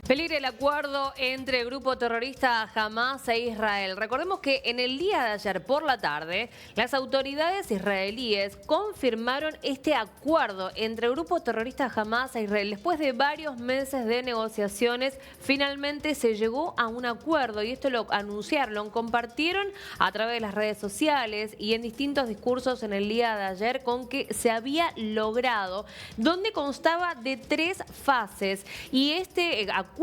Peligra el acuerdo entre el grupo terrorista Hamás e Israel. Recordemos que en el día de ayer por la tarde, las autoridades israelíes confirmaron este acuerdo entre el grupo terrorista Hamás e Israel. Después de varios meses de negociaciones, finalmente se llegó a un acuerdo y esto lo anunciaron, lo compartieron a través de las redes sociales y en distintos discursos en el día de ayer con que se había logrado, donde constaba de 3 fases y este acuerdo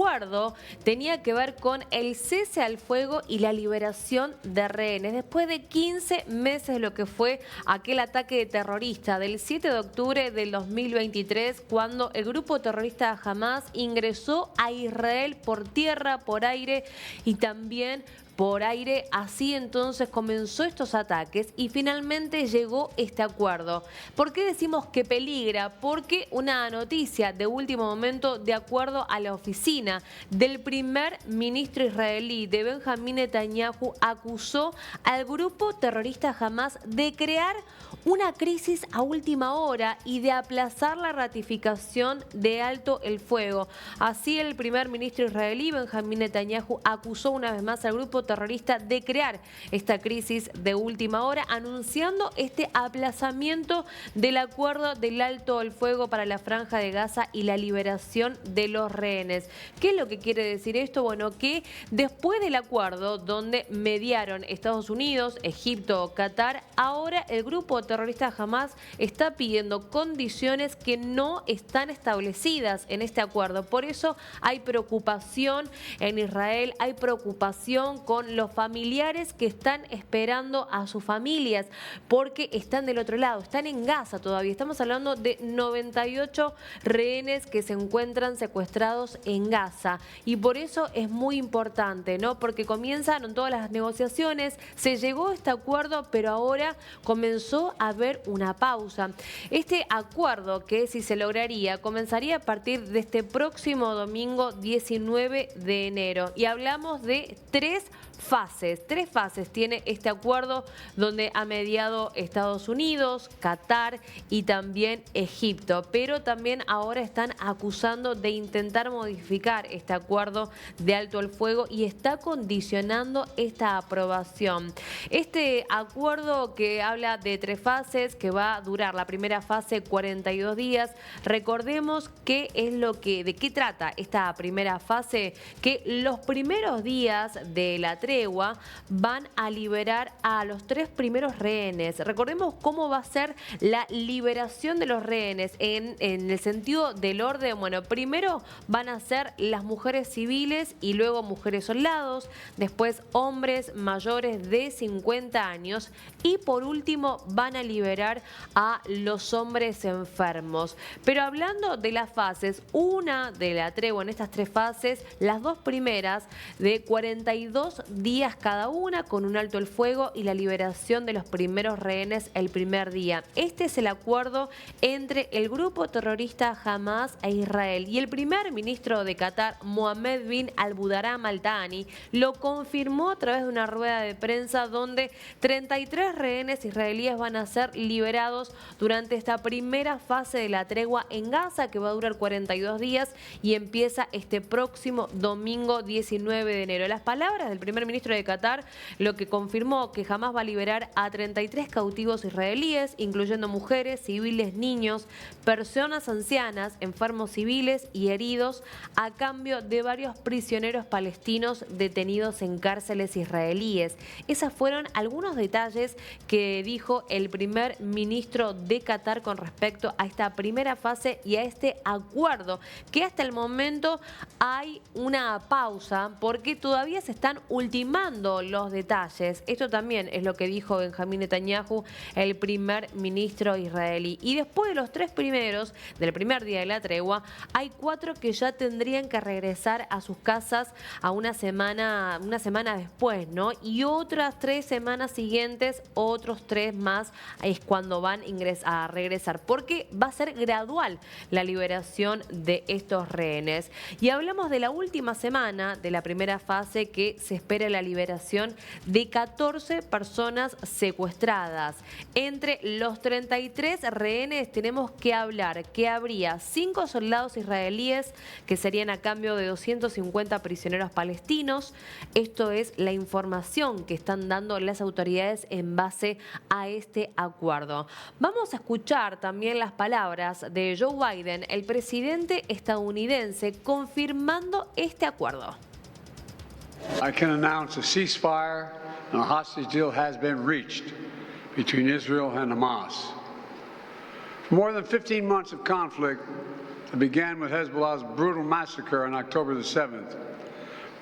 tenía que ver con el cese al fuego y la liberación de rehenes. Después de 15 meses de lo que fue aquel ataque terrorista del 7 de octubre del 2023, cuando el grupo terrorista Hamás ingresó a Israel por tierra, por aire y también por aire. Así entonces comenzó estos ataques y finalmente llegó este acuerdo. ¿Por qué decimos que peligra? Porque una noticia de último momento, de acuerdo a la oficina del primer ministro israelí, de Benjamín Netanyahu, acusó al grupo terrorista Hamás de crear una crisis a última hora y de aplazar la ratificación de alto el fuego. Así el primer ministro israelí, Benjamín Netanyahu, acusó una vez más al grupo terrorista de crear esta crisis de última hora, anunciando este aplazamiento del acuerdo del alto el fuego para la Franja de Gaza y la liberación de los rehenes. ¿Qué es lo que quiere decir esto? Bueno, que después del acuerdo donde mediaron Estados Unidos, Egipto, Qatar, ahora el grupo terrorista Hamás está pidiendo condiciones que no están establecidas en este acuerdo. Por eso hay preocupación en Israel, hay preocupación con los familiares que están esperando a sus familias porque están del otro lado, están en Gaza todavía. Estamos hablando de 98 rehenes que se encuentran secuestrados en Gaza y por eso es muy importante, ¿no? Porque comenzaron todas las negociaciones, se llegó a este acuerdo, pero ahora comenzó a haber una pausa. Este acuerdo, que si se lograría, comenzaría a partir de este próximo domingo 19 de enero y hablamos de 3 fases. 3 fases tiene este acuerdo donde ha mediado Estados Unidos, Qatar y también Egipto, pero también ahora están acusando de intentar modificar este acuerdo de alto el fuego y está condicionando esta aprobación. Este acuerdo que habla de 3 fases, que va a durar la primera fase 42 días. Recordemos qué es de qué trata esta primera fase, que los primeros días de la tregua van a liberar a los 3 primeros rehenes. Recordemos cómo va a ser la liberación de los rehenes en el sentido del orden. Bueno, primero van a ser las mujeres civiles y luego mujeres soldados, después hombres mayores de 50 años y por último van a liberar a los hombres enfermos. Pero hablando de las fases, una de la tregua en estas 3 fases, las 2 primeras de 42 días cada una, con un alto el fuego y la liberación de los primeros rehenes el primer día. Este es el acuerdo entre el grupo terrorista Hamás e Israel y el primer ministro de Qatar, Mohammed bin Abdulrahman Al Thani, lo confirmó a través de una rueda de prensa donde 33 rehenes israelíes van a ser liberados durante esta primera fase de la tregua en Gaza, que va a durar 42 días y empieza este próximo domingo 19 de enero. Las palabras del primer ministro de Qatar, lo que confirmó que Hamás va a liberar a 33 cautivos israelíes, incluyendo mujeres, civiles, niños, personas ancianas, enfermos civiles y heridos, a cambio de varios prisioneros palestinos detenidos en cárceles israelíes. Esos fueron algunos detalles que dijo el primer ministro de Qatar con respecto a esta primera fase y a este acuerdo, que hasta el momento hay una pausa porque todavía se están ultimando los detalles. Esto también es lo que dijo Benjamín Netanyahu, el primer ministro israelí. Y después de los 3 primeros, del primer día de la tregua, hay 4 que ya tendrían que regresar a sus casas a una semana después, ¿no? Y otras 3 semanas siguientes, otros 3 más es cuando van a regresar, porque va a ser gradual la liberación de estos rehenes. Y hablamos de la última semana de la primera fase, que se espera refiere a la liberación de 14 personas secuestradas. Entre los 33 rehenes tenemos que hablar que habría 5 soldados israelíes que serían a cambio de 250 prisioneros palestinos. Esto es la información que están dando las autoridades en base a este acuerdo. Vamos a escuchar también las palabras de Joe Biden, el presidente estadounidense, confirmando este acuerdo. I can announce a ceasefire and a hostage deal has been reached between Israel and Hamas. For more than 15 months of conflict that began with Hezbollah's brutal massacre on October the 7th,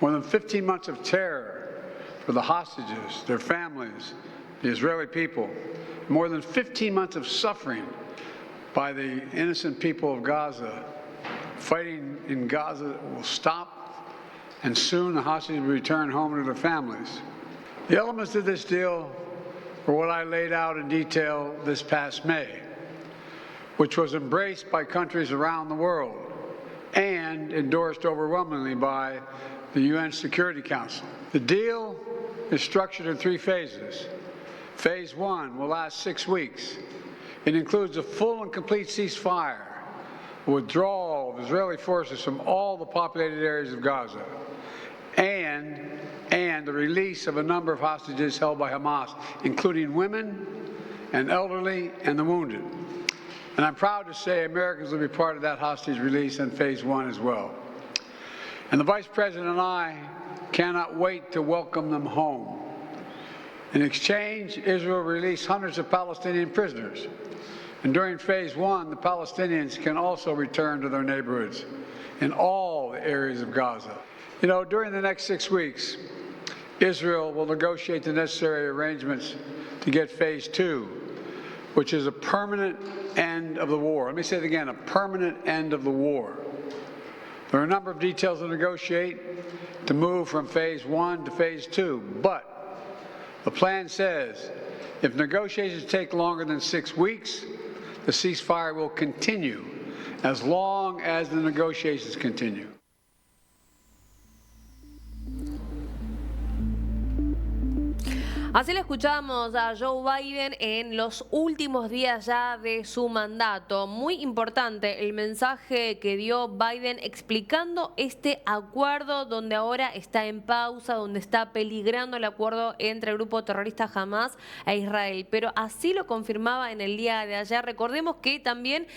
more than 15 months of terror for the hostages, their families, the Israeli people, more than 15 months of suffering by the innocent people of Gaza. Fighting in Gaza will stop, and soon the hostages will return home to their families. The elements of this deal were what I laid out in detail this past May, which was embraced by countries around the world and endorsed overwhelmingly by the UN Security Council. The deal is structured in 3 phases. Phase 1 will last 6 weeks. It includes a full and complete ceasefire, withdrawal of Israeli forces from all the populated areas of Gaza, and the release of a number of hostages held by Hamas, including women and elderly and the wounded. And I'm proud to say Americans will be part of that hostage release in Phase 1 as well. And the Vice President and I cannot wait to welcome them home. In exchange, Israel released hundreds of Palestinian prisoners. And during Phase 1, the Palestinians can also return to their neighborhoods in all the areas of Gaza. You know, during the next 6 weeks, Israel will negotiate the necessary arrangements to get Phase 2, which is a permanent end of the war. Let me say it again, a permanent end of the war. There are a number of details to negotiate to move from Phase 1 to Phase 2, but the plan says if negotiations take longer than 6 weeks, the ceasefire will continue as long as the negotiations continue. Así lo escuchamos a Joe Biden en los últimos días ya de su mandato. Muy importante el mensaje que dio Biden explicando este acuerdo donde ahora está en pausa, donde está peligrando el acuerdo entre el grupo terrorista Hamas e Israel. Pero así lo confirmaba en el día de ayer. Recordemos que también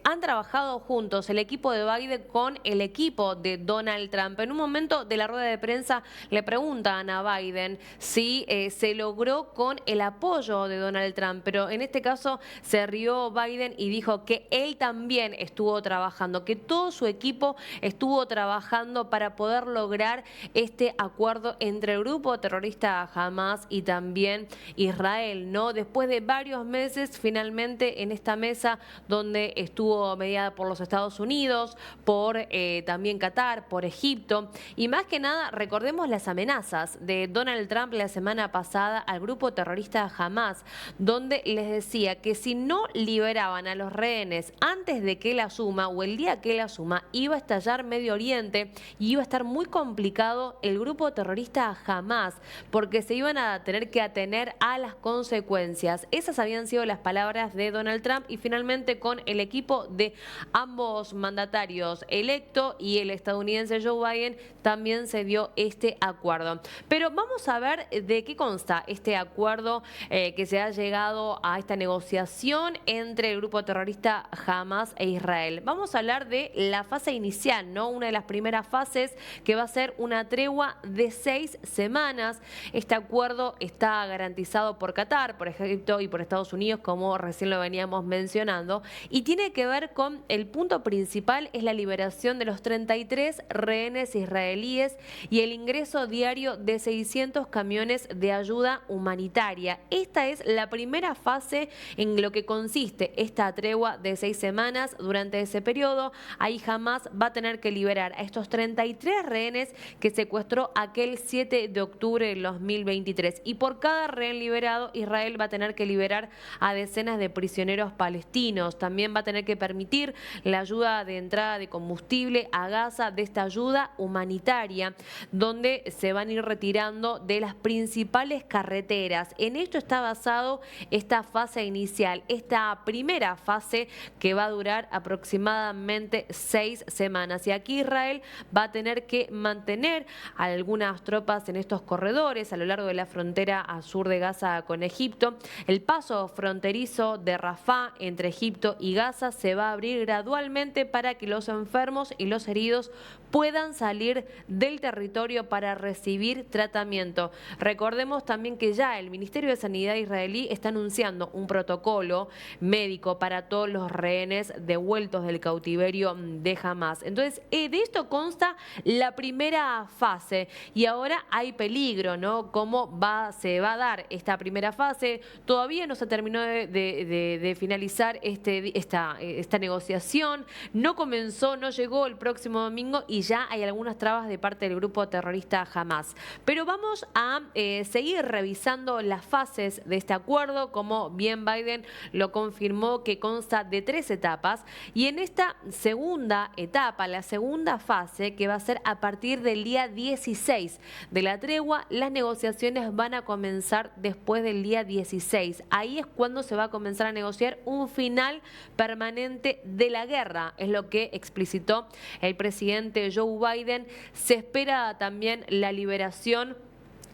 han trabajado juntos el equipo de Biden con el equipo de Donald Trump. En un momento de la rueda de prensa le preguntan a Biden si se logró con el apoyo de Donald Trump, pero en este caso se rió Biden y dijo que él también estuvo trabajando, que todo su equipo estuvo trabajando para poder lograr este acuerdo entre el grupo terrorista Hamas y también Israel, ¿no? Después de varios meses, finalmente en esta mesa donde estuvo mediada por los Estados Unidos, por también Qatar, por Egipto, y más que nada recordemos las amenazas de Donald Trump la semana pasada al grupo terrorista Hamas, donde les decía que si no liberaban a los rehenes antes de que él asuma o el día que él asuma, iba a estallar Medio Oriente y iba a estar muy complicado el grupo terrorista Hamas, porque se iban a tener que atener a las consecuencias. Esas habían sido las palabras de Donald Trump y finalmente con el equipo de ambos mandatarios electo y el estadounidense Joe Biden también se dio este acuerdo. Pero vamos a ver de qué consta este acuerdo que se ha llegado a esta negociación entre el grupo terrorista Hamas e Israel. Vamos a hablar de la fase inicial, ¿no? Una de las primeras fases que va a ser una tregua de 6 semanas. Este acuerdo está garantizado por Qatar, por Egipto y por Estados Unidos, como recién lo veníamos mencionando, y tiene que ver con el punto principal, es la liberación de los 33 rehenes israelíes y el ingreso diario de 600 camiones de ayuda humanitaria. Esta es la primera fase en lo que consiste esta tregua de 6 semanas. Durante ese periodo, ahí Hamás va a tener que liberar a estos 33 rehenes que secuestró aquel 7 de octubre del 2023. Y por cada rehén liberado, Israel va a tener que liberar a decenas de prisioneros palestinos. También va a tener que permitir la ayuda de entrada de combustible a Gaza, de esta ayuda humanitaria, donde se van a ir retirando de las principales carreteras. En esto está basado esta fase inicial, esta primera fase que va a durar aproximadamente 6 semanas. Y aquí Israel va a tener que mantener algunas tropas en estos corredores a lo largo de la frontera a sur de Gaza con Egipto. El paso fronterizo de Rafah entre Egipto y Gaza se va a abrir gradualmente para que los enfermos y los heridos puedan salir del territorio para recibir tratamiento. Recordemos también que ya el Ministerio de Sanidad israelí está anunciando un protocolo médico para todos los rehenes devueltos del cautiverio de Hamás. Entonces, de esto consta la primera fase y ahora hay peligro, ¿no? ¿Cómo se va a dar esta primera fase? Todavía no se terminó de finalizar esta negociación, no comenzó, no llegó el próximo domingo y ya hay algunas trabas de parte del grupo terrorista Hamás. Pero vamos a seguir revisando las fases de este acuerdo, como bien Biden lo confirmó, que consta de 3 etapas. Y en esta segunda etapa, la segunda fase, que va a ser a partir del día 16 de la tregua, las negociaciones van a comenzar después del día 16. Ahí es cuando se va a comenzar a negociar un final permanente de la guerra, es lo que explicitó el presidente Joe Biden. Se espera también la liberación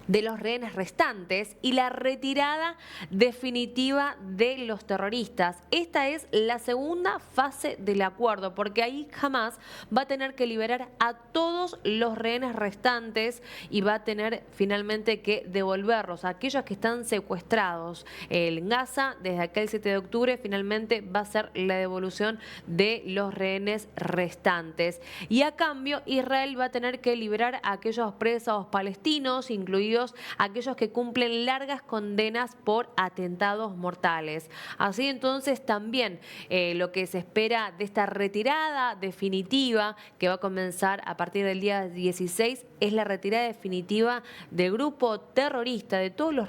de los rehenes restantes y la retirada definitiva de los terroristas. Esta es la segunda fase del acuerdo, porque ahí Hamás va a tener que liberar a todos los rehenes restantes y va a tener finalmente que devolverlos a aquellos que están secuestrados en Gaza. Desde aquel 7 de octubre finalmente va a ser la devolución de los rehenes restantes. Y a cambio, Israel va a tener que liberar a aquellos presos palestinos, incluidos aquellos que cumplen largas condenas por atentados mortales. Así entonces también lo que se espera de esta retirada definitiva que va a comenzar a partir del día 16 es la retirada definitiva del grupo terrorista, de todos los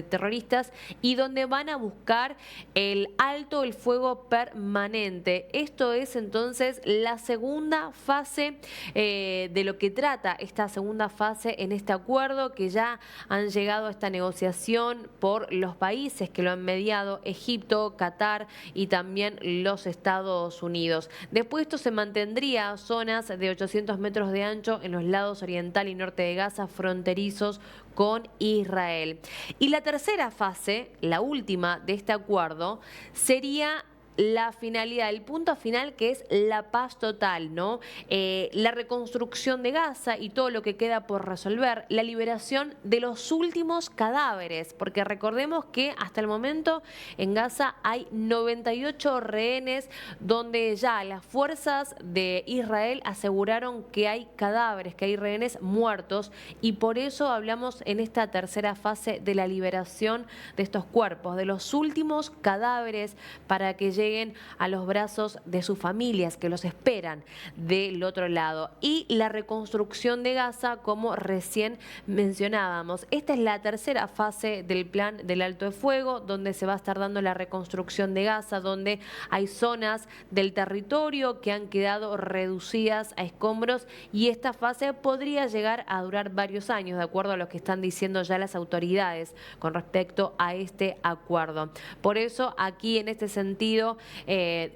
terroristas, y donde van a buscar el alto el fuego permanente. Esto es entonces la segunda fase de lo que trata esta segunda fase en este acuerdo, que ya han llegado a esta negociación por los países que lo han mediado: Egipto, Qatar y también los Estados Unidos. Después esto se mantendría zonas de 800 metros de ancho en los lados oriental y norte de Gaza, fronterizos con Israel. Y la tercera fase, la última de este acuerdo, sería la finalidad, el punto final, que es la paz total, ¿no? La reconstrucción de Gaza y todo lo que queda por resolver, la liberación de los últimos cadáveres, porque recordemos que hasta el momento en Gaza hay 98 rehenes donde ya las fuerzas de Israel aseguraron que hay cadáveres, que hay rehenes muertos, y por eso hablamos en esta tercera fase de la liberación de estos cuerpos, de los últimos cadáveres, para que lleguen a los brazos de sus familias que los esperan del otro lado. Y la reconstrucción de Gaza, como recién mencionábamos. Esta es la tercera fase del plan del alto el fuego, donde se va a estar dando la reconstrucción de Gaza, donde hay zonas del territorio que han quedado reducidas a escombros, y esta fase podría llegar a durar varios años, de acuerdo a lo que están diciendo ya las autoridades con respecto a este acuerdo. Por eso aquí, en este sentido,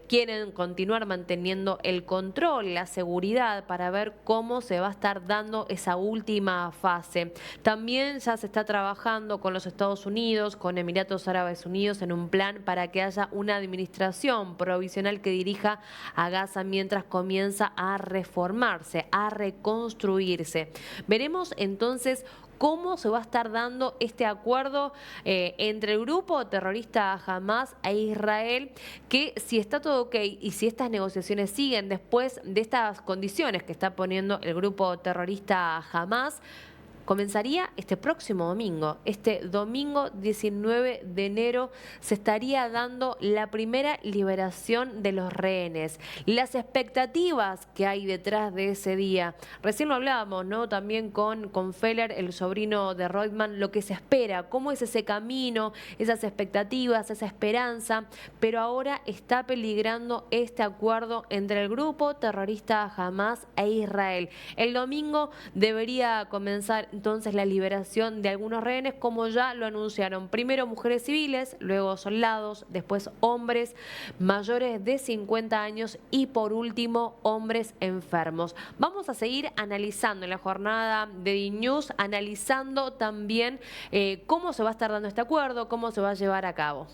quieren continuar manteniendo el control, la seguridad, para ver cómo se va a estar dando esa última fase. También ya se está trabajando con los Estados Unidos, con Emiratos Árabes Unidos, en un plan para que haya una administración provisional que dirija a Gaza mientras comienza a reformarse, a reconstruirse. Veremos entonces cómo se va a estar dando este acuerdo entre el grupo terrorista Hamás e Israel, que si está todo ok y si estas negociaciones siguen después de estas condiciones que está poniendo el grupo terrorista Hamás, comenzaría este próximo domingo. Este domingo 19 de enero se estaría dando la primera liberación de los rehenes. Las expectativas que hay detrás de ese día. Recién lo hablábamos, ¿no? También con Feller, el sobrino de Reutemann, lo que se espera, cómo es ese camino, esas expectativas, esa esperanza, pero ahora está peligrando este acuerdo entre el grupo terrorista Hamás e Israel. El domingo debería comenzar entonces la liberación de algunos rehenes, como ya lo anunciaron. Primero mujeres civiles, luego soldados, después hombres mayores de 50 años y por último hombres enfermos. Vamos a seguir analizando en la jornada de DNews, analizando también cómo se va a estar dando este acuerdo, cómo se va a llevar a cabo.